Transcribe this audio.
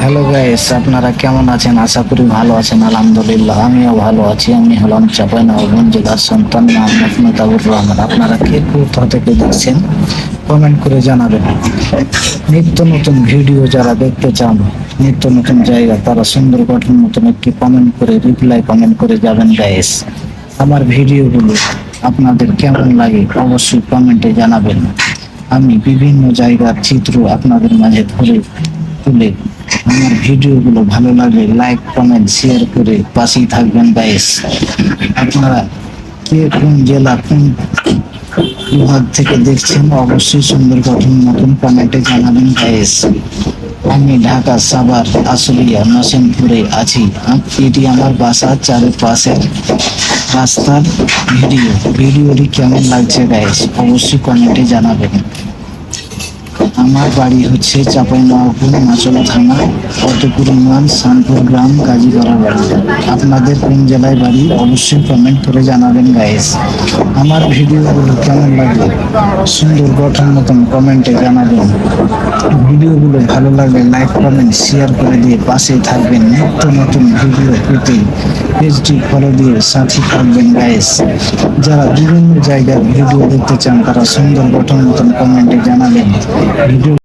Hello guys, আপনারা কেমন আছেন? আশা করি ভালো আছেন। আলহামদুলিল্লাহ আমিও ভালো আছি। আমি হলাম চাঁপাইনবাবগঞ্জ জেলার সন্তান মোহাম্মদ মুতাবুর রহমান। আপনারা কে কোথা থেকে দেখছেন কমেন্ট করে জানাবেন। নিত্য নতুন ভিডিও যারা দেখতে চান, নিত্য নতুন জায়গা, তারা সুন্দর গঠন মতন একটি কমেন্ট করে রিপ্লাই কমেন্ট করে যাবেন গাইস। আমার ভিডিওগুলো আপনাদের কেমন লাগে অবশ্যই কমেন্টে জানাবেন। আমি বিভিন্ন জায়গার চিত্র আপনাদের মাঝে তুলে আমার ভিডিওগুলো ভালো লাগলে লাইক কমেন্ট শেয়ার করে পাশেই থাকবেন গাইস। আপনারা কে কোন জেলা কোন বিভাগ থেকে দেখছেন অবশ্যই সুন্দর গঠন মতন কমেন্টে জানাবেন গাইস। আমি ঢাকা সাভার আশুলিয়া নসেনপুরে আছি। এটি আমার বাসার চারপাশের রাস্তার ভিডিওটি কেমন লাগছে গাইস অবশ্যই কমেন্টে জানাবেন। আমার বাড়ি হচ্ছে চাঁপাইনবাবগঞ্জ মাচলা থানা, ফতেপুর ইউনিয়ন, শানপুর গ্রাম, গাজীপাড়া বাড়ি। আপনাদের কোন জেলায় বাড়ি অবশ্যই কমেন্ট করে জানাবেন গাইস। আমার ভিডিওগুলো কেমন লাগে সুন্দর গঠন মতন কমেন্টে জানাবেন। ভিডিওগুলো ভালো লাগলে লাইক কমেন্ট শেয়ার করে দিয়ে পাশেই থাকবেন। নিত্য নতুন ভিডিও পেতে পেজটি ফলো দিয়ে সাথে থাকবেন গাইস। যারা বিভিন্ন জায়গার ভিডিও দেখতে চান তারা সুন্দর গঠন মতন কমেন্টে জানাবেন। ভিডিও